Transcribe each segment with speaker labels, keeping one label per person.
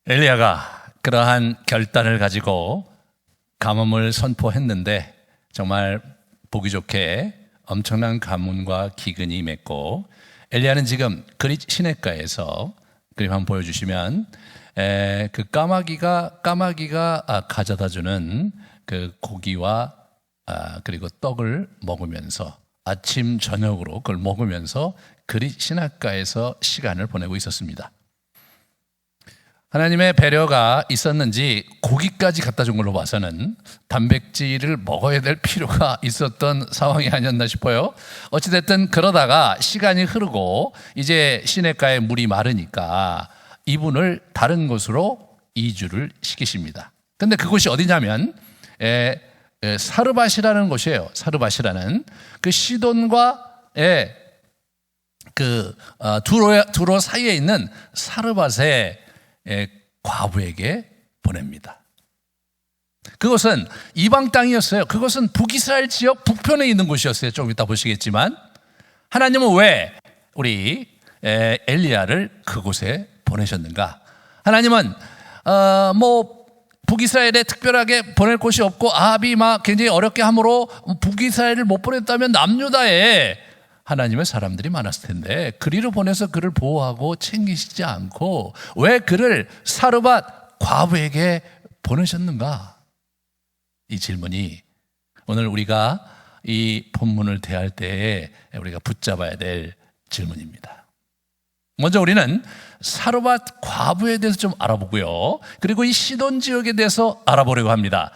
Speaker 1: 엘리야가 그러한 결단을 가지고 가뭄을 선포했는데 정말 보기 좋게 엄청난 가뭄과 기근이 임했고, 엘리야는 지금 그릿 시냇가에서, 그림 한번 보여주시면 그 까마귀가 가져다주는 그 고기와 그리고 떡을 먹으면서 아침 저녁으로 그걸 먹으면서 그릿 시냇가에서 시간을 보내고 있었습니다. 하나님의 배려가 있었는지 고기까지 갖다 준 걸로 봐서는 단백질을 먹어야 될 필요가 있었던 상황이 아니었나 싶어요. 어찌됐든 그러다가 시간이 흐르고 이제 시냇가에 물이 마르니까 이분을 다른 곳으로 이주를 시키십니다. 근데 그곳이 어디냐면 사르밧이라는 곳이에요. 사르밧이라는 그 시돈과 두로 사이에 있는 사르밧의 과부에게 보냅니다. 그것은 이방 땅이었어요. 그것은 북이스라엘 지역 북편에 있는 곳이었어요. 조금 이따 보시겠지만, 하나님은 왜 우리 엘리야를 그곳에 보내셨는가? 하나님은 북이스라엘에 특별하게 보낼 곳이 없고 아합이 막 굉장히 어렵게 함으로 북이스라엘을 못 보냈다면 남유다에 하나님의 사람들이 많았을 텐데 그리로 보내서 그를 보호하고 챙기시지 않고 왜 그를 사르밧 과부에게 보내셨는가? 이 질문이 오늘 우리가 이 본문을 대할 때에 우리가 붙잡아야 될 질문입니다. 먼저 우리는 사르밧 과부에 대해서 좀 알아보고요, 그리고 이 시돈 지역에 대해서 알아보려고 합니다.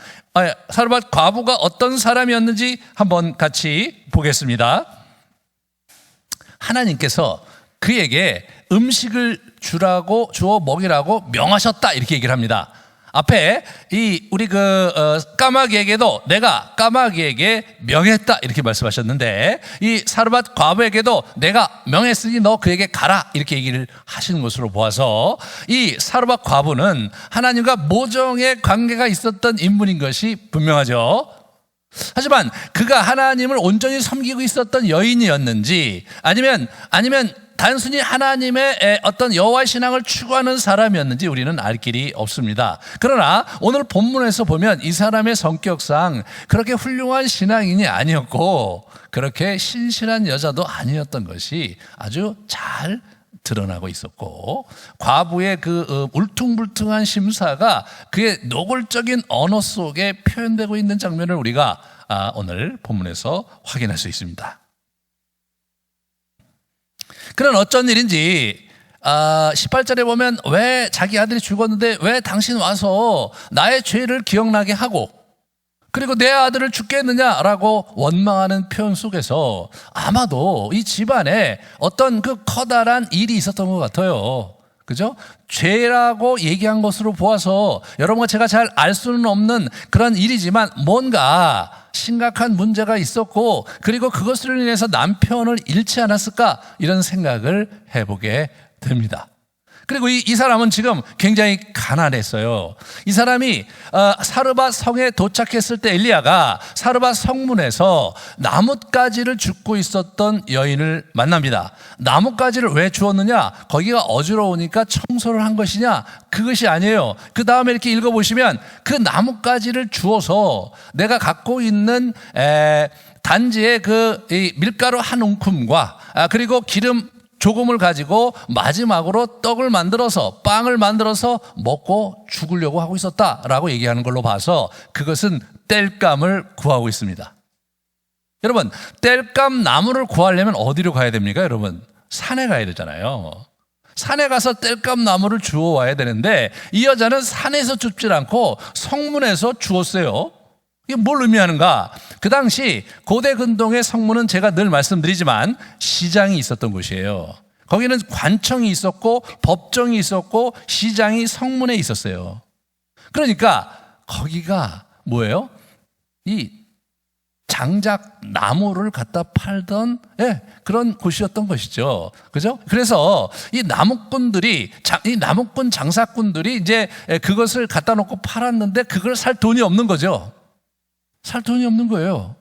Speaker 1: 사르밧 과부가 어떤 사람이었는지 한번 같이 보겠습니다. 하나님께서 그에게 음식을 주어 먹이라고 명하셨다, 이렇게 얘기를 합니다. 앞에 우리 까마귀에게도 내가 까마귀에게 명했다, 이렇게 말씀하셨는데, 이 사르밧 과부에게도 내가 명했으니 너 그에게 가라, 이렇게 얘기를 하시는 것으로 보아서 이 사르밧 과부는 하나님과 모종의 관계가 있었던 인물인 것이 분명하죠. 하지만 그가 하나님을 온전히 섬기고 있었던 여인이었는지 아니면 단순히 하나님의 어떤 여호와 신앙을 추구하는 사람이었는지 우리는 알 길이 없습니다. 그러나 오늘 본문에서 보면 이 사람의 성격상 그렇게 훌륭한 신앙인이 아니었고 그렇게 신실한 여자도 아니었던 것이 아주 잘 드러나고 있었고, 과부의 그 울퉁불퉁한 심사가 그의 노골적인 언어 속에 표현되고 있는 장면을 우리가 오늘 본문에서 확인할 수 있습니다. 그런 어쩐 일인지 18절에 보면 왜 자기 아들이 죽었는데 왜 당신 와서 나의 죄를 기억나게 하고 그리고 내 아들을 죽게 했느냐라고 원망하는 표현 속에서 아마도 이 집안에 어떤 그 커다란 일이 있었던 것 같아요. 그죠? 죄라고 얘기한 것으로 보아서 여러분과 제가 잘 알 수는 없는 그런 일이지만 뭔가 심각한 문제가 있었고 그리고 그것으로 인해서 남편을 잃지 않았을까, 이런 생각을 해보게 됩니다. 그리고 이 사람은 지금 굉장히 가난했어요. 이 사람이 사르밧 성에 도착했을 때 엘리야가 사르밧 성문에서 나뭇가지를 줍고 있었던 여인을 만납니다. 나뭇가지를 왜 주었느냐? 거기가 어지러우니까 청소를 한 것이냐? 그것이 아니에요. 그 다음에 이렇게 읽어보시면 그 나뭇가지를 주어서 내가 갖고 있는 단지의 이 밀가루 한 움큼과 그리고 기름 조금을 가지고 마지막으로 떡을 만들어서 빵을 만들어서 먹고 죽으려고 하고 있었다라고 얘기하는 걸로 봐서 그것은 땔감을 구하고 있습니다. 여러분, 땔감 나무를 구하려면 어디로 가야 됩니까? 여러분, 산에 가야 되잖아요. 산에 가서 땔감 나무를 주워와야 되는데 이 여자는 산에서 줍질 않고 성문에서 주웠어요. 이게 뭘 의미하는가? 그 당시 고대 근동의 성문은 제가 늘 말씀드리지만 시장이 있었던 곳이에요. 거기는 관청이 있었고 법정이 있었고 시장이 성문에 있었어요. 그러니까 거기가 뭐예요? 이 장작 나무를 갖다 팔던 그런 곳이었던 것이죠. 그죠? 그래서 이 나무꾼 장사꾼들이 이제 그것을 갖다 놓고 팔았는데 그걸 살 돈이 없는 거죠. 살 돈이 없는 거예요.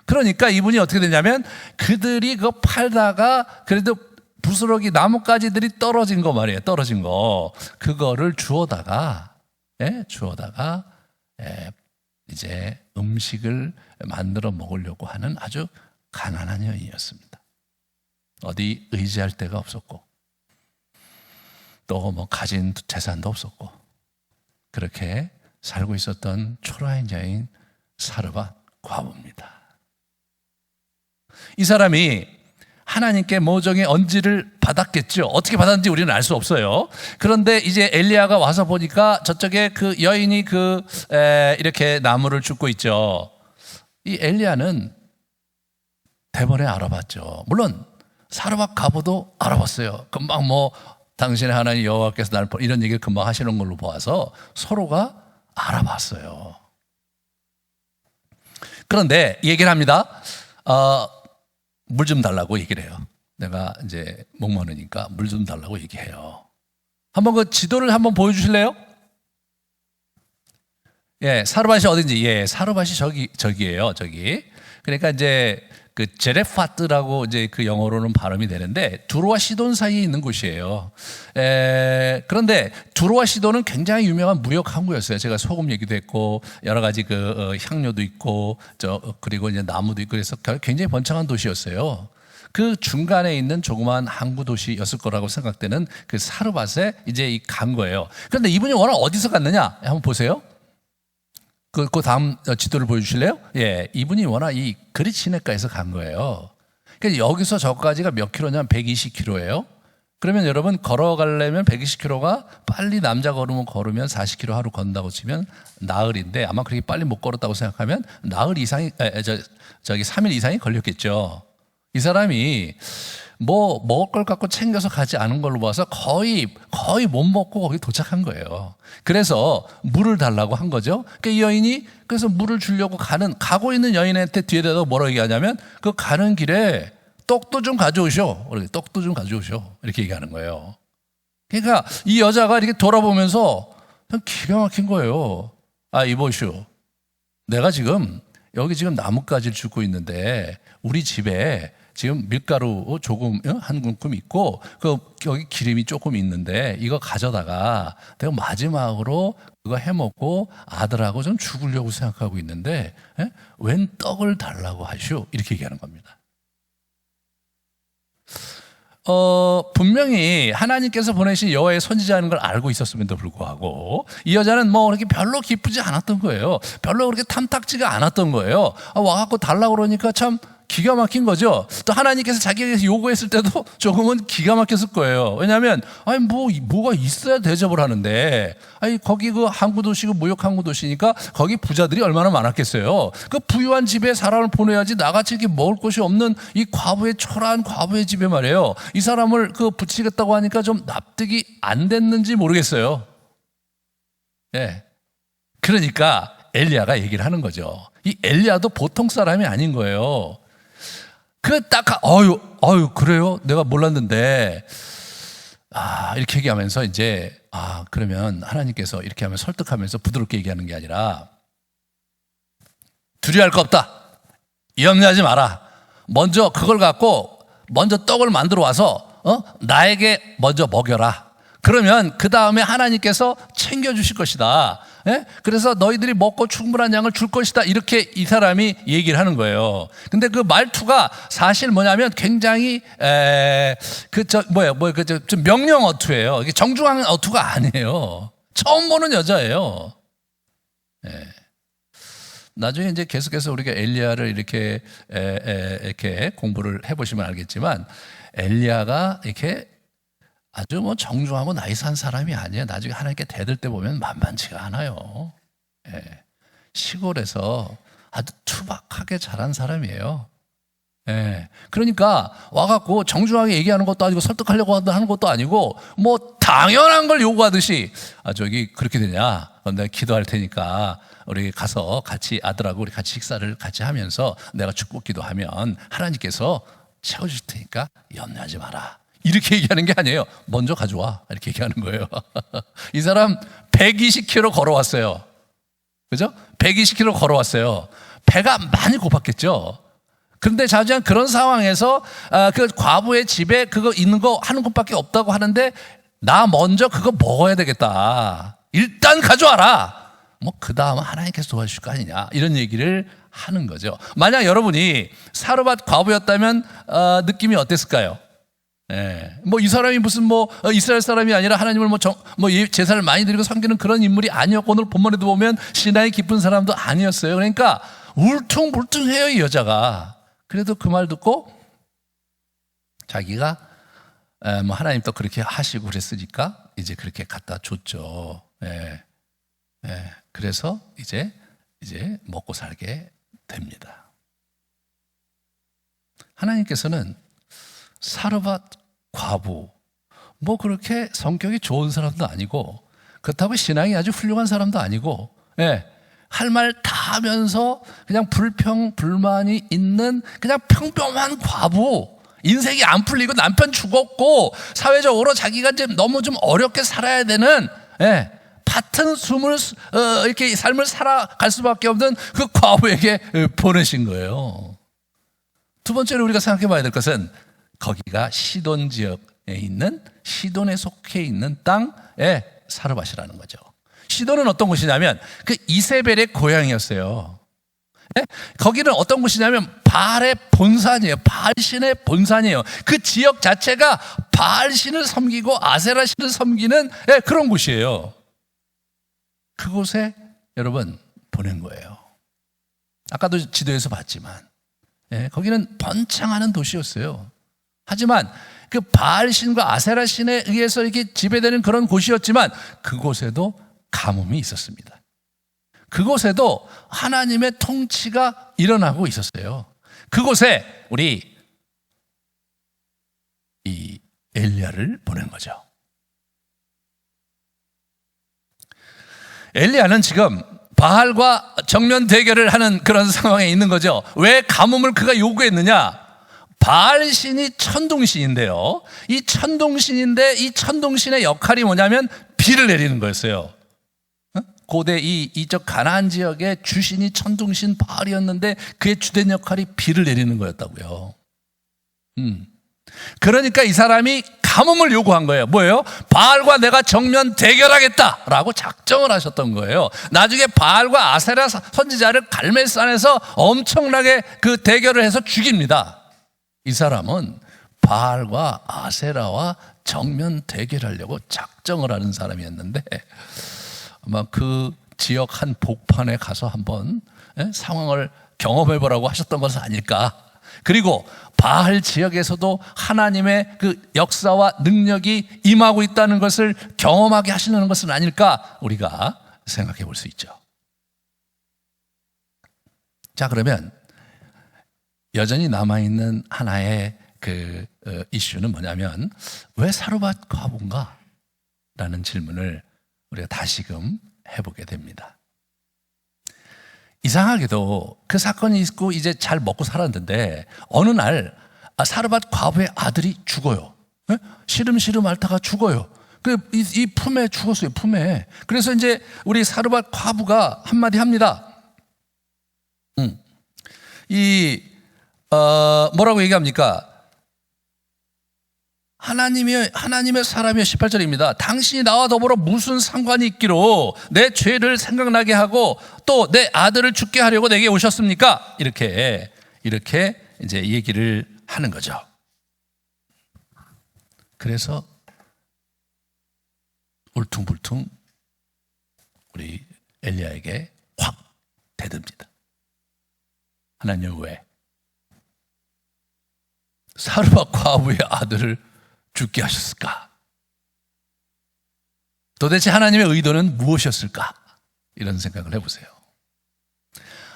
Speaker 1: 그러니까 이분이 어떻게 되냐면 그들이 그거 팔다가 그래도 부스러기 나뭇가지들이 떨어진 거 말이에요. 떨어진 거. 그거를 주워다가 이제 음식을 만들어 먹으려고 하는 아주 가난한 여인이었습니다. 어디 의지할 데가 없었고 또 뭐 가진 재산도 없었고 그렇게 살고 있었던 초라한 여인 사르밧 과부입니다. 이 사람이 하나님께 모종의 언지를 받았겠죠. 어떻게 받았는지 우리는 알 수 없어요. 그런데 이제 엘리야가 와서 보니까 저쪽에 그 여인이 이렇게 나무를 줍고 있죠. 이 엘리야는 대번에 알아봤죠. 물론 사르밧 과부도 알아봤어요. 금방 당신의 하나님 여호와께서 나를 이런 얘기를 금방 하시는 걸로 보아서 서로가 알아봤어요. 그런데 얘기를 합니다. 물 좀 달라고 얘기를 해요. 내가 이제 목마르니까 물 좀 달라고 얘기해요. 한번 그 지도를 한번 보여주실래요? 예, 사르밧이 어딘지. 예, 사르밧이 저기예요. 저기. 그러니까 이제 그 제레파트라고 이제 그 영어로는 발음이 되는데 두로와 시돈 사이에 있는 곳이에요. 그런데 두로와 시돈은 굉장히 유명한 무역 항구였어요. 제가 소금 얘기도 했고 여러 가지 향료도 있고 그리고 이제 나무도 있고 그래서 굉장히 번창한 도시였어요. 그 중간에 있는 조그마한 항구 도시였을 거라고 생각되는 그 사르밧에 이제 간 거예요. 그런데 이분이 워낙 어디서 갔느냐? 한번 보세요. 그 다음 지도를 보여주실래요? 예, 이분이 워낙 이 그릿 시내가에서 간 거예요. 그러니까 여기서 저까지가 몇 킬로냐면 120km예요. 그러면 여러분 걸어가려면 120km가 빨리 남자 걸으면 40km 하루 건다고 치면 나흘인데 아마 그렇게 빨리 못 걸었다고 생각하면 나흘 이상이 3일 이상이 걸렸겠죠. 이 사람이 먹을 걸 갖고 챙겨서 가지 않은 걸로 봐서 거의 못 먹고 거기 도착한 거예요. 그래서 물을 달라고 한 거죠. 그러니까 이 여인이 그래서 물을 주려고 가고 있는 여인한테 뒤에다가 뭐라고 얘기하냐면 그 가는 길에 떡도 좀 가져오셔. 떡도 좀 가져오셔. 이렇게 얘기하는 거예요. 그러니까 이 여자가 이렇게 돌아보면서 기가 막힌 거예요. 이보시오. 내가 여기 지금 나뭇가지를 줍고 있는데 우리 집에 지금 밀가루 조금 한 움큼 있고 여기 기름이 조금 있는데 이거 가져다가 내가 마지막으로 그거 해먹고 아들하고 좀 죽으려고 생각하고 있는데 웬 떡을 달라고 하시오 이렇게 얘기하는 겁니다. 분명히 하나님께서 보내신 여호와의 선지자인 걸 알고 있었음에도 불구하고 이 여자는 그렇게 별로 기쁘지 않았던 거예요. 별로 그렇게 탐탁지가 않았던 거예요. 와갖고 달라고 그러니까 참 기가 막힌 거죠. 또 하나님께서 자기에게서 요구했을 때도 조금은 기가 막혔을 거예요. 왜냐하면 뭐가 있어야 대접을 하는데 거기 그 항구 도시고 무역 항구 도시니까 거기 부자들이 얼마나 많았겠어요. 그 부유한 집에 사람을 보내야지 나같이 이렇게 먹을 것이 없는 이 초라한 과부의 집에 말이에요. 이 사람을 붙이겠다고 하니까 좀 납득이 안 됐는지 모르겠어요. 예. 그러니까 엘리야가 얘기를 하는 거죠. 이 엘리야도 보통 사람이 아닌 거예요. 그래요? 내가 몰랐는데. 이렇게 얘기하면서 이제, 그러면 하나님께서 이렇게 하면 설득하면서 부드럽게 얘기하는 게 아니라, 두려워할 거 없다. 염려하지 마라. 먼저 그걸 갖고, 먼저 떡을 만들어 와서, 나에게 먼저 먹여라. 그러면 그 다음에 하나님께서 챙겨주실 것이다. 예? 그래서 너희들이 먹고 충분한 양을 줄 것이다. 이렇게 이 사람이 얘기를 하는 거예요. 근데 그 말투가 사실 뭐냐면 굉장히 좀 명령 어투예요. 이게 정중한 어투가 아니에요. 처음 보는 여자예요. 예. 나중에 이제 계속해서 우리가 엘리야를 이렇게 공부를 해보시면 알겠지만 엘리야가 이렇게 아주 정중하고 나이스한 사람이 아니에요. 나중에 하나님께 대들 때 보면 만만치가 않아요. 예. 시골에서 아주 투박하게 자란 사람이에요. 예. 그러니까 와갖고 정중하게 얘기하는 것도 아니고 설득하려고 하는 것도 아니고 당연한 걸 요구하듯이 저기 그렇게 되냐? 내가 기도할 테니까 우리 가서 같이 아들하고 우리 같이 식사를 같이 하면서 내가 축복 기도하면 하나님께서 채워줄 테니까 염려하지 마라. 이렇게 얘기하는 게 아니에요. 먼저 가져와. 이렇게 얘기하는 거예요. 이 사람 120km 걸어왔어요. 그죠? 120km 걸어왔어요. 배가 많이 고팠겠죠. 그런데 자주한 그런 상황에서 그 과부의 집에 그거 있는 거 하는 것밖에 없다고 하는데 나 먼저 그거 먹어야 되겠다. 일단 가져와라. 뭐 그 다음은 하나님께서 도와주실 거 아니냐 이런 얘기를 하는 거죠. 만약 여러분이 사르밧 과부였다면 느낌이 어땠을까요? 예. 뭐 이 사람이 무슨 뭐 이스라엘 사람이 아니라 하나님을 제사를 많이 드리고 섬기는 그런 인물이 아니었고 오늘 본문에도 보면 신앙이 깊은 사람도 아니었어요. 그러니까 울퉁불퉁해요 이 여자가. 그래도 그 말 듣고 자기가 뭐 하나님 또 그렇게 하시고 그랬으니까 이제 그렇게 갖다 줬죠. 예. 예. 그래서 이제 먹고 살게 됩니다. 하나님께서는 사르밧 과부 뭐 그렇게 성격이 좋은 사람도 아니고 그렇다고 신앙이 아주 훌륭한 사람도 아니고 예. 할 말 다 하면서 그냥 불평불만이 있는 그냥 평범한 과부, 인생이 안 풀리고 남편 죽었고 사회적으로 자기가 이제 너무 좀 어렵게 살아야 되는 밭은 숨을 이렇게 삶을 살아갈 수밖에 없는 그 과부에게 보내신 거예요. 두 번째로 우리가 생각해 봐야 될 것은 거기가 시돈 지역에 있는 시돈에 속해 있는 땅의 사르밧이라는 거죠. 시돈은 어떤 곳이냐면 그 이세벨의 고향이었어요. 거기는 어떤 곳이냐면 바알의 본산이에요. 바알신의 본산이에요. 그 지역 자체가 바알신을 섬기고 아세라신을 섬기는 그런 곳이에요. 그곳에 여러분 보낸 거예요. 아까도 지도에서 봤지만 거기는 번창하는 도시였어요. 하지만 그 바알신과 아세라신에 의해서 이렇게 지배되는 그런 곳이었지만 그곳에도 가뭄이 있었습니다. 그곳에도 하나님의 통치가 일어나고 있었어요. 그곳에 우리 이 엘리야를 보낸 거죠. 엘리야는 지금 바알과 정면 대결을 하는 그런 상황에 있는 거죠. 왜 가뭄을 그가 요구했느냐? 바알신이 천둥신인데요. 이 천둥신인데 이 천둥신의 역할이 뭐냐면 비를 내리는 거였어요. 고대 이쪽 가나안 지역의 주신이 천둥신 바알이었는데 그의 주된 역할이 비를 내리는 거였다고요. 그러니까 이 사람이 가뭄을 요구한 거예요. 뭐예요? 바알과 내가 정면 대결하겠다라고 작정을 하셨던 거예요. 나중에 바알과 아세라 선지자를 갈멜산에서 엄청나게 그 대결을 해서 죽입니다. 이 사람은 바알과 아세라와 정면 대결하려고 작정을 하는 사람이었는데 아마 그 지역 한 복판에 가서 한번 상황을 경험해 보라고 하셨던 것은 아닐까. 그리고 바알 지역에서도 하나님의 그 역사와 능력이 임하고 있다는 것을 경험하게 하시는 것은 아닐까 우리가 생각해 볼 수 있죠. 자, 그러면 여전히 남아있는 하나의 그 이슈는 뭐냐면 왜 사르밧 과부인가? 라는 질문을 우리가 다시금 해보게 됩니다. 이상하게도 그 사건이 있고 이제 잘 먹고 살았는데 어느 날 사르밧 과부의 아들이 죽어요. 시름시름 앓다가 죽어요. 이 품에 죽었어요. 품에. 그래서 이제 우리 사르밧 과부가 한마디 합니다. 뭐라고 얘기합니까? 하나님의 사람이여 18절입니다. 당신이 나와 더불어 무슨 상관이 있기로 내 죄를 생각나게 하고 또 내 아들을 죽게 하려고 내게 오셨습니까? 이렇게 이제 얘기를 하는 거죠. 그래서 울퉁불퉁 우리 엘리야에게 확 대듭니다. 하나님 왜 사르밧 과부의 아들을 죽게 하셨을까? 도대체 하나님의 의도는 무엇이었을까? 이런 생각을 해보세요.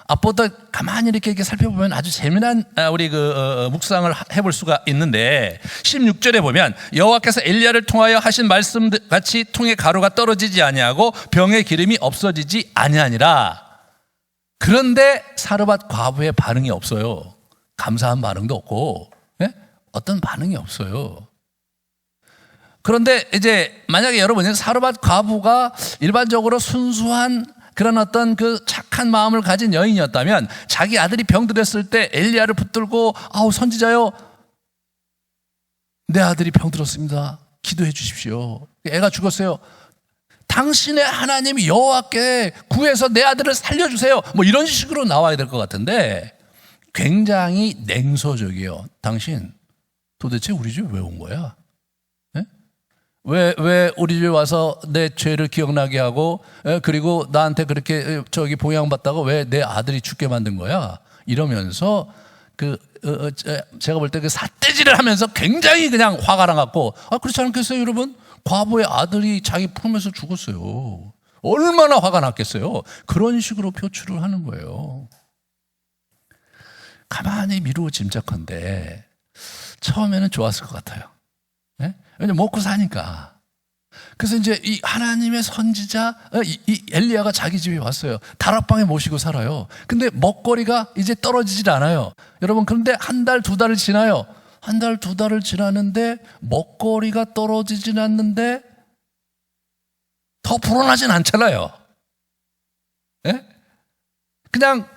Speaker 1: 앞부터 가만히 이렇게 살펴보면 아주 재미난 우리 묵상을 해볼 수가 있는데 16절에 보면 여호와께서 엘리야를 통하여 하신 말씀 같이 통에 가루가 떨어지지 아니하고 병에 기름이 없어지지 아니하니라. 그런데 사르밧 과부의 반응이 없어요. 감사한 반응도 없고 어떤 반응이 없어요. 그런데 이제 만약에 여러분이 사르밧 과부가 일반적으로 순수한 그런 어떤 그 착한 마음을 가진 여인이었다면 자기 아들이 병들었을 때 엘리야를 붙들고 아우 선지자요, 내 아들이 병들었습니다. 기도해 주십시오. 애가 죽었어요. 당신의 하나님 여호와께 구해서 내 아들을 살려주세요. 뭐 이런 식으로 나와야 될 것 같은데 굉장히 냉소적이에요. 당신 도대체 우리 집에 왜 온 거야? 네? 왜 우리 집에 와서 내 죄를 기억나게 하고 그리고 나한테 그렇게 보양받다가 왜 내 아들이 죽게 만든 거야? 이러면서 제가 볼 때 그 삿대질을 하면서 굉장히 그냥 화가 나갖고 그렇지 않겠어요 여러분? 과부의 아들이 자기 품에서 죽었어요. 얼마나 화가 났겠어요. 그런 식으로 표출을 하는 거예요. 가만히 미루어 짐작컨대 처음에는 좋았을 것 같아요. 네? 왜냐면 먹고 사니까. 그래서 이제 이 하나님의 선지자 이 엘리야가 자기 집에 왔어요. 다락방에 모시고 살아요. 근데 먹거리가 이제 떨어지질 않아요. 여러분, 그런데 한 달, 두 달을 지나요. 한 달, 두 달을 지났는데 먹거리가 떨어지진 않는데 더 불어나진 않잖아요. 예? 그냥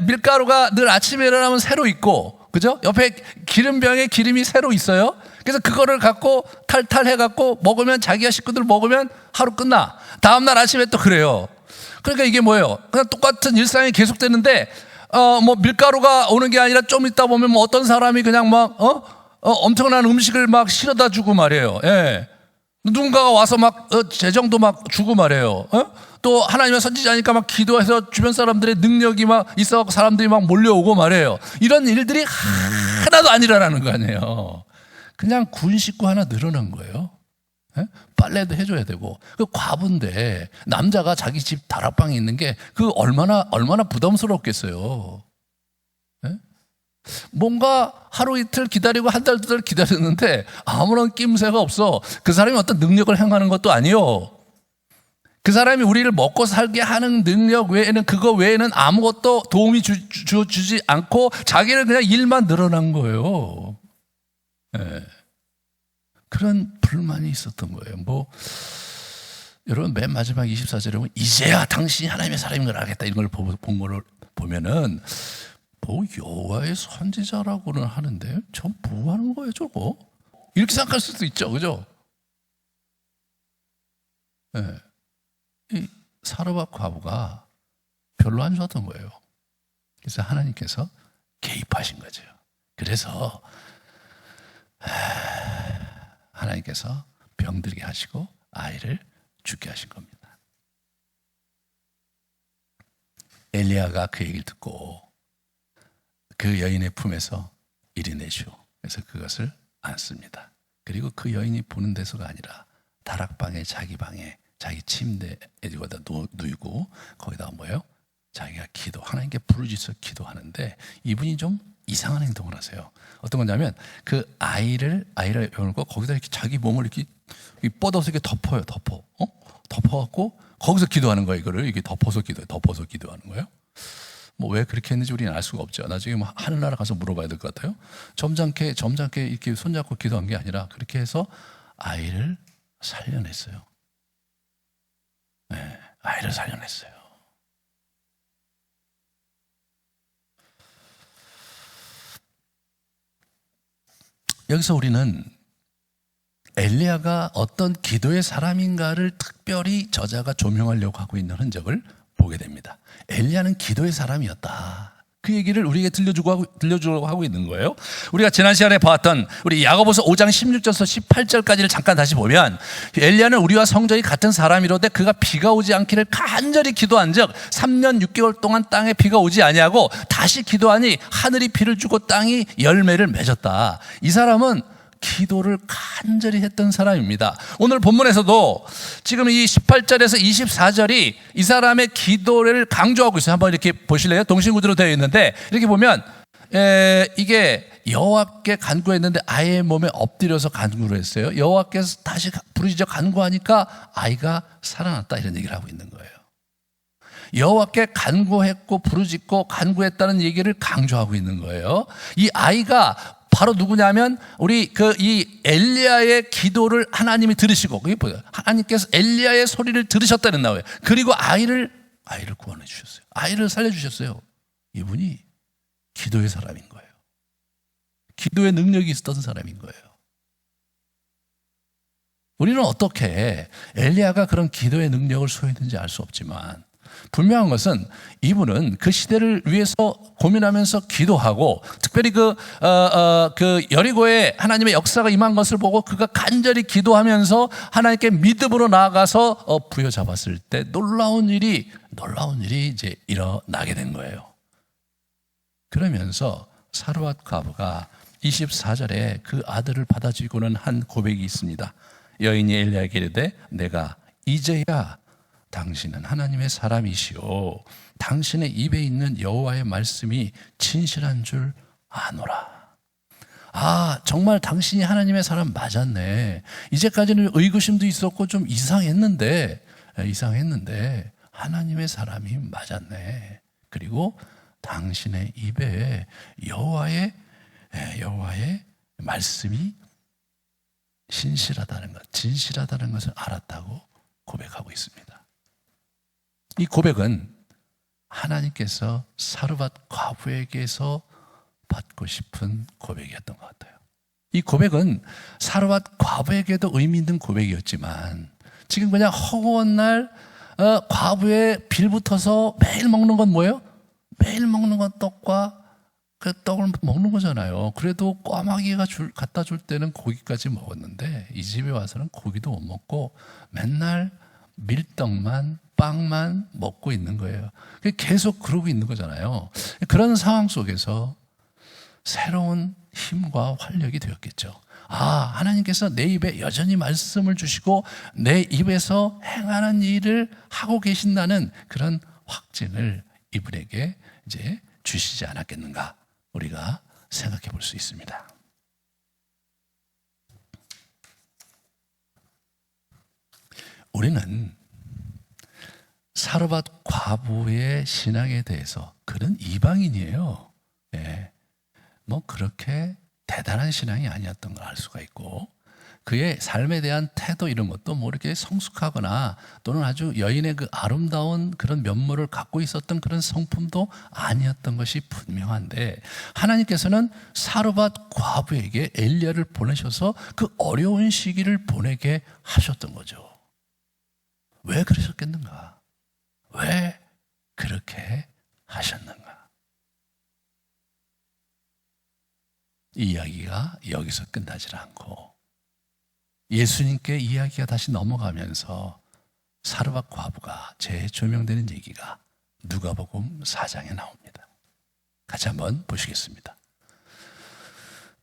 Speaker 1: 밀가루가 늘 아침에 일어나면 새로 있고, 그죠? 옆에 기름병에 기름이 새로 있어요. 그래서 그거를 갖고 탈탈 해갖고 먹으면, 자기가 식구들 먹으면 하루 끝나. 다음날 아침에 또 그래요. 그러니까 이게 뭐예요? 그냥 똑같은 일상이 계속되는데 뭐 밀가루가 오는 게 아니라 좀 있다 보면 뭐 어떤 사람이 그냥 막 엄청난 음식을 막 실어다 주고 말이에요. 예. 누군가가 와서 막 재정도 막 주고 말이에요. 또 하나님의 선지자니까 막 기도해서 주변 사람들의 능력이 막 있어 사람들이 막 몰려오고 말이에요. 이런 일들이 하나도 안 일어나는 거 아니에요. 그냥 군 식구 하나 늘어난 거예요. 예? 빨래도 해줘야 되고. 그 과부인데 남자가 자기 집 다락방에 있는 게 그 얼마나 부담스럽겠어요. 예? 뭔가 하루 이틀 기다리고 한 달, 두 달 기다렸는데 아무런 낌새가 없어. 그 사람이 어떤 능력을 행하는 것도 아니요. 그 사람이 우리를 먹고 살게 하는 능력 외에는, 그거 외에는 아무것도 도움이 주지 않고 자기는 그냥 일만 늘어난 거예요. 예. 그런 불만이 있었던 거예요. 여러분, 맨 마지막 24절에 보면 이제야 당신이 하나님의 사람인 걸 알겠다, 이런 걸 본 거를 보면은 여호와의 선지자라고는 하는데 저 뭐 하는 거예요 저거? 이렇게 생각할 수도 있죠, 그죠? 네. 이 사르밧 과부가 별로 안 좋았던 거예요. 그래서 하나님께서 개입하신 거죠. 그래서 하나님께서 병들게 하시고 아이를 죽게 하신 겁니다. 엘리야가 그 얘기를 듣고 그 여인의 품에서 이리 내시오. 그래서 그것을 안습니다. 그리고 그 여인이 보는 데서가 아니라 다락방에, 자기 방에, 자기 침대에 거기다 누이고 거기다가 뭐예요? 자기가 하나님께 부르짖어 기도하는데 이분이 좀 이상한 행동을 하세요. 어떤 거냐면 그 아이를 배우고 거기다 이렇게 자기 몸을 이렇게 뻗어서 이렇게 덮어요. 덮어갖고 거기서 기도하는 거예요. 이거를 이렇게 덮어서 기도하는 거예요. 뭐 왜 그렇게 했는지 우리는 알 수가 없죠. 나중에 뭐 하늘나라 가서 물어봐야 될 것 같아요. 점잖게 이렇게 손잡고 기도한 게 아니라 그렇게 해서 아이를 살려냈어요. 네, 아이를 살려냈어요. 여기서 우리는 엘리야가 어떤 기도의 사람인가를 특별히 저자가 조명하려고 하고 있는 흔적을 보게 됩니다. 엘리야는 기도의 사람이었다. 그 얘기를 우리에게 들려주려고 하고 있는 거예요. 우리가 지난 시간에 봤던 우리 야고보서 5장 16절에서 18절까지를 잠깐 다시 보면 엘리야는 우리와 성정이 같은 사람이로되 그가 비가 오지 않기를 간절히 기도한 적 3년 6개월 동안 땅에 비가 오지 아니하고 다시 기도하니 하늘이 비를 주고 땅이 열매를 맺었다. 이 사람은 기도를 간절히 했던 사람입니다. 오늘 본문에서도 지금 이 18절에서 24절이 이 사람의 기도를 강조하고 있어요. 한번 이렇게 보실래요? 동신구조로 되어 있는데 이렇게 보면 이게 여호와께 간구했는데 아이의 몸에 엎드려서 간구를 했어요. 여호와께서 다시 부르짖어 간구하니까 아이가 살아났다, 이런 얘기를 하고 있는 거예요. 여호와께 간구했고 부르짖고 간구했다는 얘기를 강조하고 있는 거예요. 이 아이가 바로 누구냐면 우리 이 엘리야의 기도를 하나님이 들으시고, 그게 뭐예요? 하나님께서 엘리야의 소리를 들으셨다는 나와요. 그리고 아이를 구원해 주셨어요. 아이를 살려 주셨어요. 이분이 기도의 사람인 거예요. 기도의 능력이 있었던 사람인 거예요. 우리는 어떻게 엘리야가 그런 기도의 능력을 소유했는지 알 수 없지만, 분명한 것은 이분은 그 시대를 위해서 고민하면서 기도하고, 특별히 그 여리고에 하나님의 역사가 임한 것을 보고 그가 간절히 기도하면서 하나님께 믿음으로 나아가서 부여잡았을 때 놀라운 일이 이제 일어나게 된 거예요. 그러면서 사르밧 과부가 24절에 그 아들을 받아주고는 한 고백이 있습니다. 여인이 엘리야에게 이르되 내가 이제야 당신은 하나님의 사람이시오 당신의 입에 있는 여호와의 말씀이 진실한 줄 아노라. 정말 당신이 하나님의 사람 맞았네. 이제까지는 의구심도 있었고 좀 이상했는데 하나님의 사람이 맞았네. 그리고 당신의 입에 여호와의 말씀이 진실하다는 것을 알았다고 고백하고 있습니다. 이 고백은 하나님께서 사르밧 과부에게서 받고 싶은 고백이었던 것 같아요. 이 고백은 사르밧 과부에게도 의미 있는 고백이었지만, 지금 그냥 허구한 날 과부의 빌붙어서 매일 먹는 건 뭐예요? 매일 먹는 건 떡과 그 떡을 먹는 거잖아요. 그래도 꽈마귀가 갖다 줄 때는 고기까지 먹었는데 이 집에 와서는 고기도 못 먹고 맨날 밀떡만 빵만 먹고 있는 거예요. 계속 그러고 있는 거잖아요. 그런 상황 속에서 새로운 힘과 활력이 되었겠죠. 하나님께서 내 입에 여전히 말씀을 주시고 내 입에서 행하는 일을 하고 계신다는 그런 확증을 이분에게 이제 주시지 않았겠는가, 우리가 생각해 볼 수 있습니다. 우리는 사르밧 과부의 신앙에 대해서, 그는 이방인이에요. 뭐 그렇게 대단한 신앙이 아니었던 걸 알 수가 있고, 그의 삶에 대한 태도 이런 것도 뭐 이렇게 성숙하거나 또는 아주 여인의 그 아름다운 그런 면모를 갖고 있었던 그런 성품도 아니었던 것이 분명한데, 하나님께서는 사르밧 과부에게 엘리야를 보내셔서 그 어려운 시기를 보내게 하셨던 거죠. 왜 그러셨겠는가? 왜 그렇게 하셨는가? 이 이야기가 여기서 끝나질 않고 예수님께 이야기가 다시 넘어가면서 사르밧 과부가 재조명되는 얘기가 누가복음 4장에 나옵니다. 같이 한번 보시겠습니다.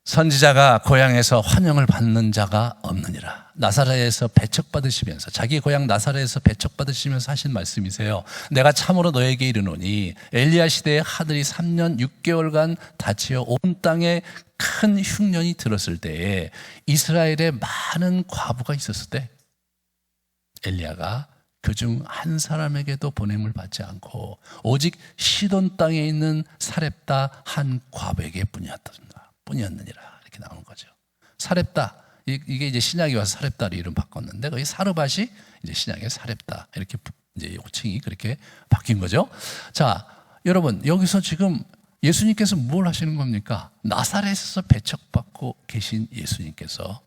Speaker 1: 선지자가 고향에서 환영을 받는 자가 없느니라. 나사렛에서 배척받으시면서, 자기 고향 나사렛에서 배척받으시면서 하신 말씀이세요. 내가 참으로 너에게 이르노니 엘리야 시대의 하늘이 3년 6개월간 닫히어 온 땅에 큰 흉년이 들었을 때에 이스라엘에 많은 과부가 있었을 때 엘리야가 그중 한 사람에게도 보냄을 받지 않고 오직 시돈 땅에 있는 사렙다 한 과부에게 뿐이었느니라. 이렇게 나오는 거죠. 사렙다, 이게 이제 신약에 와서 사렙다를 이름 바꿨는데, 거기 사르밧이 이제 신약의 사렙다, 이렇게 이제 호칭이 그렇게 바뀐 거죠. 자, 여러분, 여기서 지금 예수님께서 뭘 하시는 겁니까? 나사렛에서 배척받고 계신 예수님께서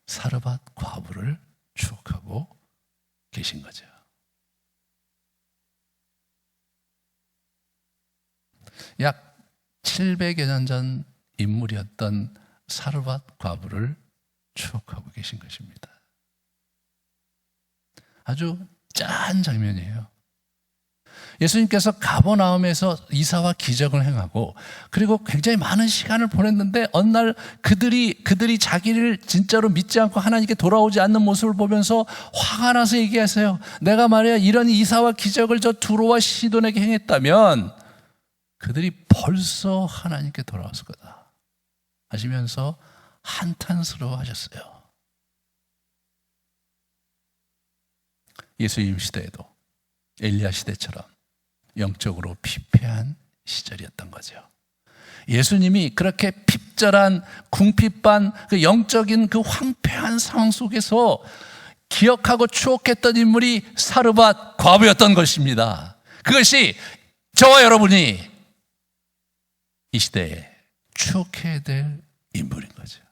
Speaker 1: 사르밧 과부를 추억하고 계신 거죠. 약 700여 년 전 인물이었던 사르밧 과부를 추억하고 계신 것입니다. 아주 짠 장면이에요. 예수님께서 가버나움에서 이사와 기적을 행하고, 그리고 굉장히 많은 시간을 보냈는데 어느 날 그들이 자기를 진짜로 믿지 않고 하나님께 돌아오지 않는 모습을 보면서 화가 나서 얘기하세요. 내가 말이야 이런 이사와 기적을 저 두로와 시돈에게 행했다면 그들이 벌써 하나님께 돌아왔을 거다 하시면서 한탄스러워 하셨어요. 예수님 시대에도 엘리야 시대처럼 영적으로 피폐한 시절이었던 거죠. 예수님이 그렇게 물질절한 궁핍한 그 영적인 그 황폐한 상황 속에서 기억하고 추억했던 인물이 사르밧 과부였던 것입니다. 그것이 저와 여러분이 이 시대에 추억해야 될 인물인 거죠.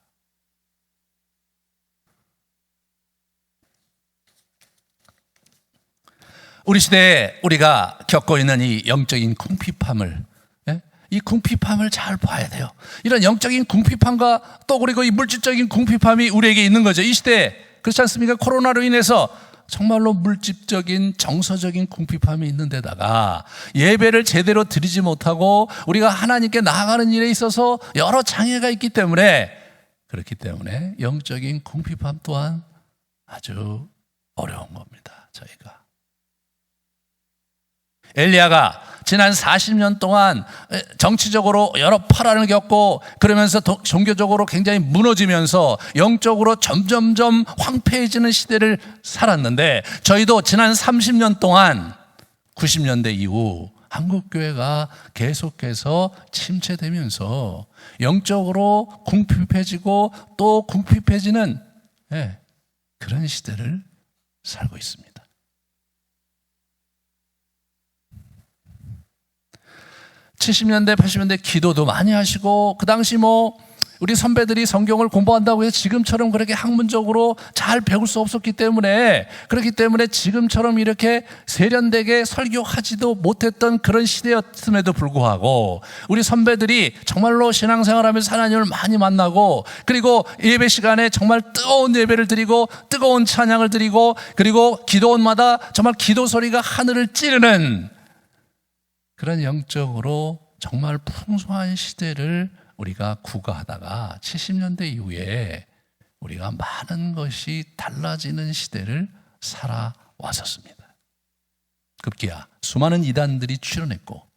Speaker 1: 우리 시대에 우리가 겪고 있는 이 영적인 궁핍함을, 이 궁핍함을 잘 봐야 돼요. 이런 영적인 궁핍함과 또 그리고 이 물질적인 궁핍함이 우리에게 있는 거죠. 이 시대에 그렇지 않습니까? 코로나로 인해서 정말로 물질적인 정서적인 궁핍함이 있는 데다가 예배를 제대로 드리지 못하고 우리가 하나님께 나아가는 일에 있어서 여러 장애가 있기 때문에, 그렇기 때문에 영적인 궁핍함 또한 아주 어려운 겁니다. 저희가 엘리야가 지난 40년 동안 정치적으로 여러 파란을 겪고 그러면서 종교적으로 굉장히 무너지면서 영적으로 점점점 황폐해지는 시대를 살았는데, 저희도 지난 30년 동안 90년대 이후 한국교회가 계속해서 침체되면서 영적으로 궁핍해지고 또 궁핍해지는 그런 시대를 살고 있습니다. 70년대, 80년대 기도도 많이 하시고, 그 당시 우리 선배들이 성경을 공부한다고 해서 지금처럼 그렇게 학문적으로 잘 배울 수 없었기 때문에, 그렇기 때문에 지금처럼 이렇게 세련되게 설교하지도 못했던 그런 시대였음에도 불구하고 우리 선배들이 정말로 신앙생활하면서 하나님을 많이 만나고, 그리고 예배 시간에 정말 뜨거운 예배를 드리고 뜨거운 찬양을 드리고, 그리고 기도원마다 정말 기도 소리가 하늘을 찌르는 그런 영적으로 정말 풍성한 시대를 우리가 구가하다가 70년대 이후에 우리가 많은 것이 달라지는 시대를 살아왔었습니다. 급기야 수많은 이단들이 출현했고,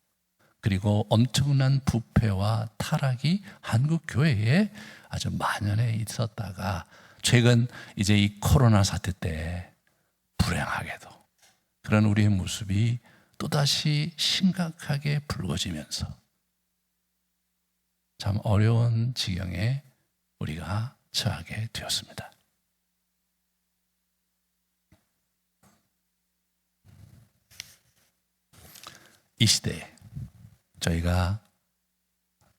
Speaker 1: 그리고 엄청난 부패와 타락이 한국 교회에 아주 만연해 있었다가 최근 이제 이 코로나 사태 때 불행하게도 그런 우리의 모습이 또다시 심각하게 불거지면서 참 어려운 지경에 우리가 처하게 되었습니다. 이 시대에 저희가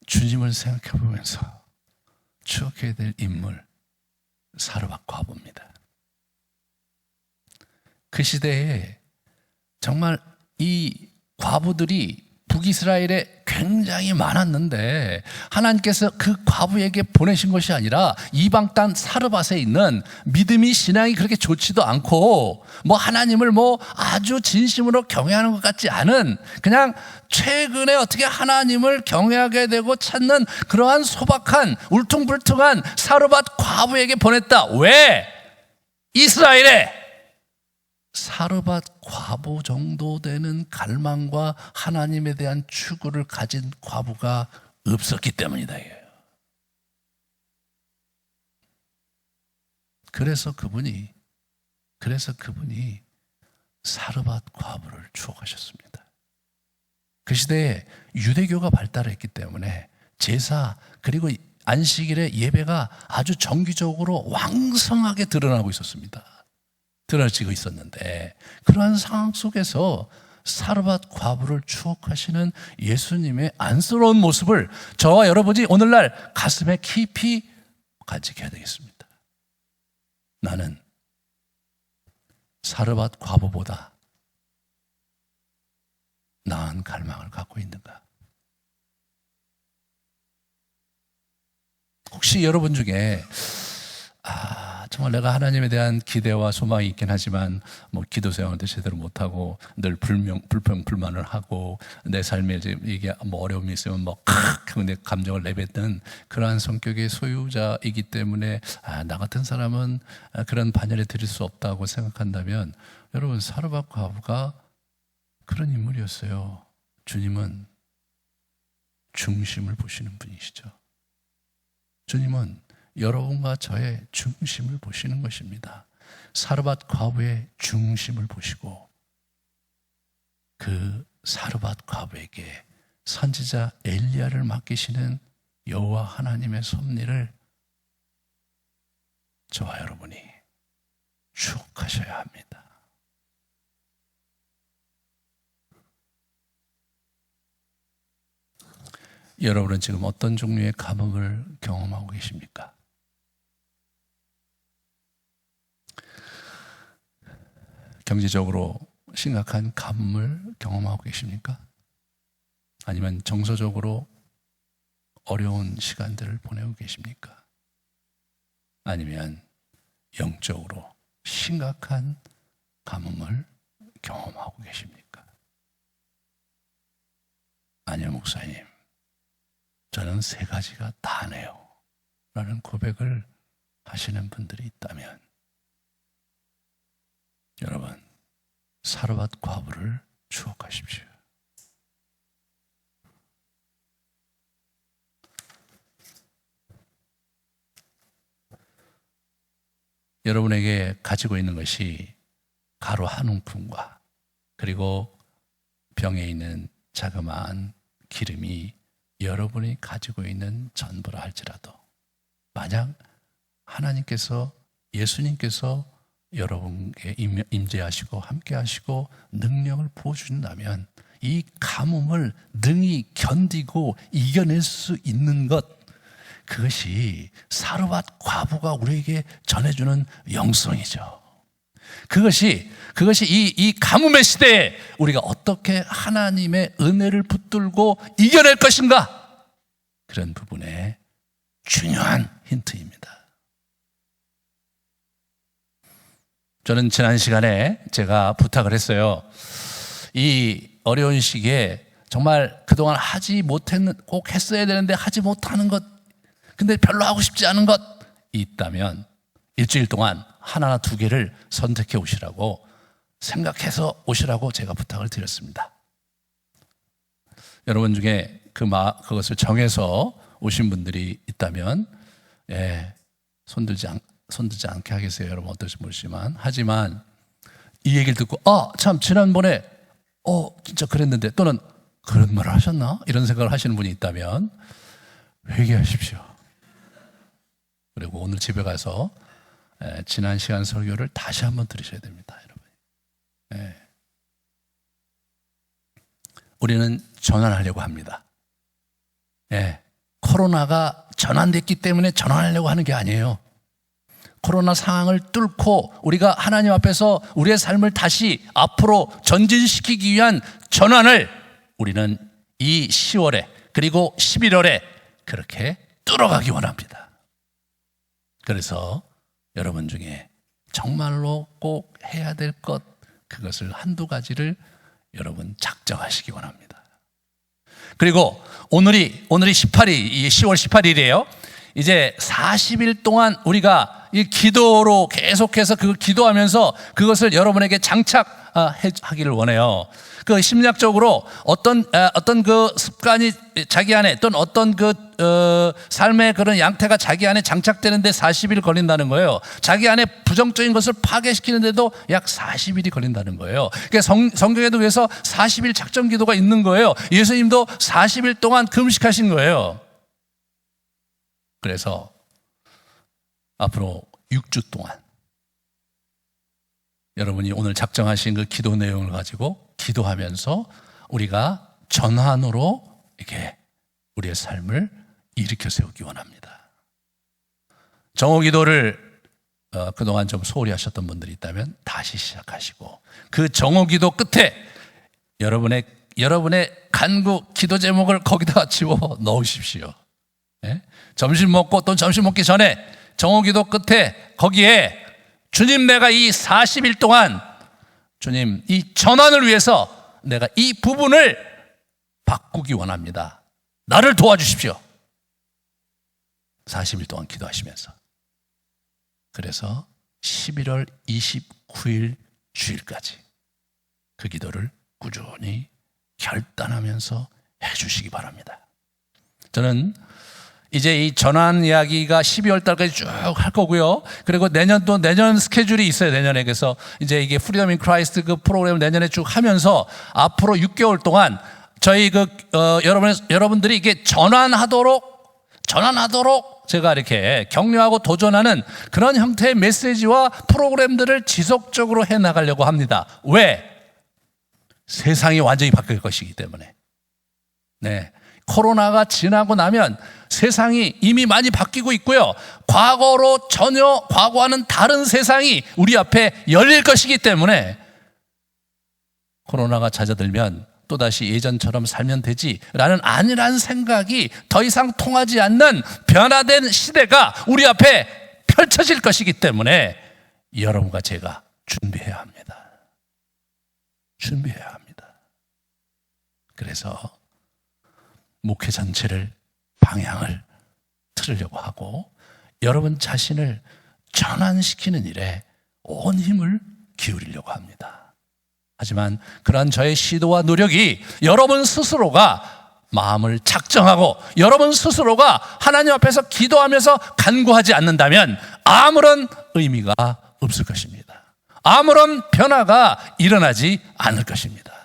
Speaker 1: 주님을 생각해 보면서 추억해야 될 인물, 사르밧 과부입니다. 그 시대에 정말 이 과부들이 북이스라엘에 굉장히 많았는데, 하나님께서 그 과부에게 보내신 것이 아니라 이방 땅 사르밧에 있는 믿음이 신앙이 그렇게 좋지도 않고 하나님을 아주 진심으로 경외하는 것 같지 않은, 그냥 최근에 어떻게 하나님을 경외하게 되고 찾는 그러한 소박한 울퉁불퉁한 사르밧 과부에게 보냈다. 왜? 이스라엘에 사르밧 과부 정도 되는 갈망과 하나님에 대한 추구를 가진 과부가 없었기 때문이다. 그래서 그분이 사르밧 과부를 추억하셨습니다. 그 시대에 유대교가 발달했기 때문에 제사 그리고 안식일의 예배가 아주 정기적으로 왕성하게 드러나고 있었습니다. 드러지고 있었는데, 그러한 상황 속에서 사르밧 과부를 추억하시는 예수님의 안쓰러운 모습을 저와 여러분이 오늘날 가슴에 깊이 간직해야 되겠습니다. 나는 사르밧 과부보다 나은 갈망을 갖고 있는가? 혹시 여러분 중에 정말 내가 하나님에 대한 기대와 소망이 있긴 하지만 기도 생활도 제대로 못하고 늘 불평불만을 하고 내 삶에 이게 어려움이 있으면 내 감정을 내뱉는 그러한 성격의 소유자이기 때문에 나 같은 사람은 그런 반열에 드릴 수 없다고 생각한다면, 여러분, 사르밧 과부가 그런 인물이었어요. 주님은 중심을 보시는 분이시죠. 주님은 여러분과 저의 중심을 보시는 것입니다. 사르밧 과부의 중심을 보시고 그 사르밧 과부에게 선지자 엘리야를 맡기시는 여호와 하나님의 섭리를 저와 여러분이 추억하셔야 합니다. 여러분은 지금 어떤 종류의 가뭄을 경험하고 계십니까? 경제적으로 심각한 가뭄을 경험하고 계십니까? 아니면 정서적으로 어려운 시간들을 보내고 계십니까? 아니면 영적으로 심각한 가뭄을 경험하고 계십니까? 아니요, 목사님, 저는 세 가지가 다네요 라는 고백을 하시는 분들이 있다면, 여러분, 사르밧 과부를 추억하십시오. 여러분에게 가지고 있는 것이 가루 한 움큼과 그리고 병에 있는 자그마한 기름이 여러분이 가지고 있는 전부라 할지라도, 만약 하나님께서, 예수님께서 여러분께 임재하시고 함께하시고 능력을 부어주신다면 이 가뭄을 능히 견디고 이겨낼 수 있는 것, 그것이 사르밧 과부가 우리에게 전해주는 영성이죠. 그것이 이 가뭄의 시대에 우리가 어떻게 하나님의 은혜를 붙들고 이겨낼 것인가, 그런 부분에 중요한 힌트입니다. 저는 지난 시간에 제가 부탁을 했어요. 이 어려운 시기에 정말 그동안 하지 못했는, 꼭 했어야 되는데 하지 못하는 것, 근데 별로 하고 싶지 않은 것 있다면 일주일 동안 하나나 두 개를 선택해 오시라고, 생각해서 오시라고 제가 부탁을 드렸습니다. 여러분 중에 그것을 정해서 오신 분들이 있다면, 손들지 않게 하겠어요. 여러분 어떨지 모르지만, 하지만 이 얘기를 듣고 참 지난번에 진짜 그랬는데, 또는 그런 말을 하셨나? 이런 생각을 하시는 분이 있다면 회개하십시오. 그리고 오늘 집에 가서 지난 시간 설교를 다시 한번 들으셔야 됩니다, 여러분. 우리는 전환하려고 합니다. 코로나가 전환됐기 때문에 전환하려고 하는 게 아니에요. 코로나 상황을 뚫고 우리가 하나님 앞에서 우리의 삶을 다시 앞으로 전진시키기 위한 전환을 우리는 이 10월에 그리고 11월에 그렇게 뚫어가기 원합니다. 그래서 여러분 중에 정말로 꼭 해야 될 것, 그것을 한두 가지를 여러분 작정하시기 원합니다. 그리고 오늘이 10월 18일이에요. 이제 40일 동안 우리가 이 기도로 계속해서 그 기도하면서 그것을 여러분에게 장착하기를 원해요. 그 심리학적으로 어떤 그 습관이 자기 안에, 또는 어떤 그 삶의 그런 양태가 자기 안에 장착되는데 40일 걸린다는 거예요. 자기 안에 부정적인 것을 파괴시키는데도 약 40일이 걸린다는 거예요. 그러니까 성경에도 그래서 40일 작전 기도가 있는 거예요. 예수님도 40일 동안 금식하신 거예요. 그래서 앞으로 6주 동안 여러분이 오늘 작정하신 그 기도 내용을 가지고 기도하면서 우리가 전환으로 이렇게 우리의 삶을 일으켜 세우기 원합니다. 정오 기도를 그동안 좀 소홀히 하셨던 분들이 있다면 다시 시작하시고, 그 정오 기도 끝에 여러분의 간구 기도 제목을 거기다가 집어 넣으십시오. 점심 먹고, 또 점심 먹기 전에 정오 기도 끝에 거기에 주님, 내가 이 40일 동안 주님 이 전환을 위해서 내가 이 부분을 바꾸기 원합니다. 나를 도와주십시오. 40일 동안 기도하시면서, 그래서 11월 29일 주일까지 그 기도를 꾸준히 결단하면서 해주시기 바랍니다. 저는 이제 이 전환 이야기가 12월 달까지 쭉 할 거고요. 그리고 내년 스케줄이 있어요. 내년에. 그래서 이제 이게 프리덤 인 크라이스트 그 프로그램을 내년에 쭉 하면서 앞으로 6개월 동안 저희 여러분들이 이게 전환하도록 전환하도록 제가 이렇게 격려하고 도전하는 그런 형태의 메시지와 프로그램들을 지속적으로 해나가려고 합니다. 왜? 세상이 완전히 바뀔 것이기 때문에. 네, 코로나가 지나고 나면 세상이 이미 많이 바뀌고 있고요. 과거로 전혀 과거와는 다른 세상이 우리 앞에 열릴 것이기 때문에 코로나가 잦아들면 또다시 예전처럼 살면 되지라는 안일한 생각이 더 이상 통하지 않는 변화된 시대가 우리 앞에 펼쳐질 것이기 때문에 여러분과 제가 준비해야 합니다. 준비해야 합니다. 그래서 목회 전체를 방향을 틀으려고 하고 여러분 자신을 전환시키는 일에 온 힘을 기울이려고 합니다. 하지만 그러한 저의 시도와 노력이 여러분 스스로가 마음을 작정하고 여러분 스스로가 하나님 앞에서 기도하면서 간구하지 않는다면 아무런 의미가 없을 것입니다. 아무런 변화가 일어나지 않을 것입니다.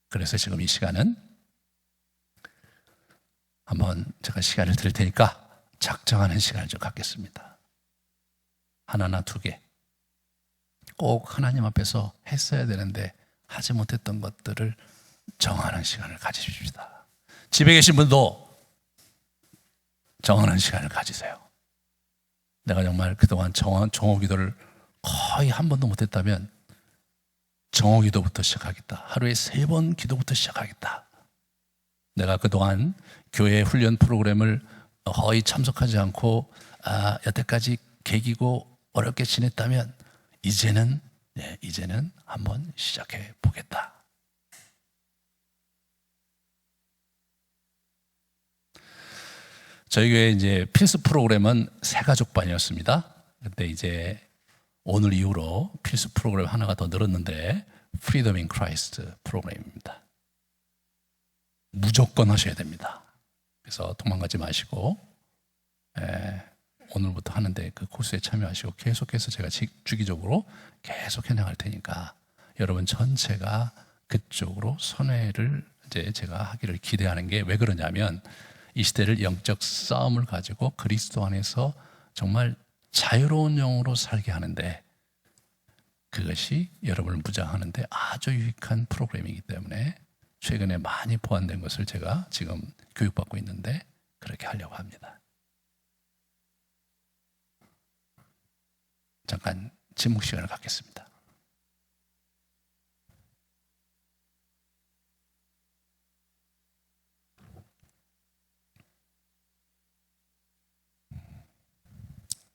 Speaker 1: 그래서 지금 이 시간은 한번 제가 시간을 드릴 테니까 작정하는 시간을 좀 갖겠습니다. 하나나 두 개. 꼭 하나님 앞에서 했어야 되는데 하지 못했던 것들을 정하는 시간을 가지십시다. 집에 계신 분도 정하는 시간을 가지세요. 내가 정말 그동안 정오 기도를 거의 한 번도 못했다면 정오 기도부터 시작하겠다. 하루에 3번 기도부터 시작하겠다. 내가 그동안 교회 훈련 프로그램을 거의 참석하지 않고 여태까지 개기고 어렵게 지냈다면 이제는 한번 시작해 보겠다. 저희 교회 이제 필수 프로그램은 새가족반이었습니다. 근데 이제 오늘 이후로 필수 프로그램 하나가 더 늘었는데 Freedom in Christ 프로그램입니다. 무조건 하셔야 됩니다. 그래서 도망가지 마시고 오늘부터 하는데 그 코스에 참여하시고 계속해서 제가 주기적으로 계속 해나갈 테니까 여러분 전체가 그쪽으로 선회를 이제 제가 하기를 기대하는 게 왜 그러냐면 이 시대를 영적 싸움을 가지고 그리스도 안에서 정말 자유로운 영으로 살게 하는데 그것이 여러분을 무장하는데 아주 유익한 프로그램이기 때문에 최근에 많이 보완된 것을 제가 지금 교육받고 있는데 그렇게 하려고 합니다. 잠깐 침묵 시간을 갖겠습니다.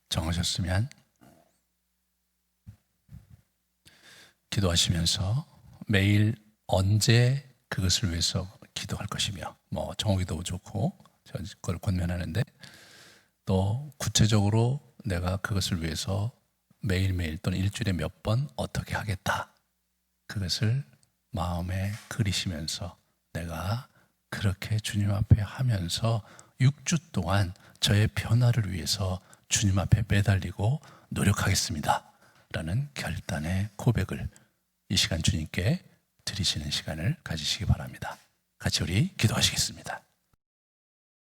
Speaker 1: 정하셨으면 기도하시면서 매일 언제 그것을 위해서 기도할 것이며 정오기도 좋고 제가 그걸 권면하는데 또 구체적으로 내가 그것을 위해서 매일매일 또는 일주일에 몇 번 어떻게 하겠다. 그것을 마음에 그리시면서 내가 그렇게 주님 앞에 하면서 6주 동안 저의 변화를 위해서 주님 앞에 매달리고 노력하겠습니다. 라는 결단의 고백을 이 시간 주님께 드리시는 시간을 가지시기 바랍니다. 같이 우리 기도하시겠습니다.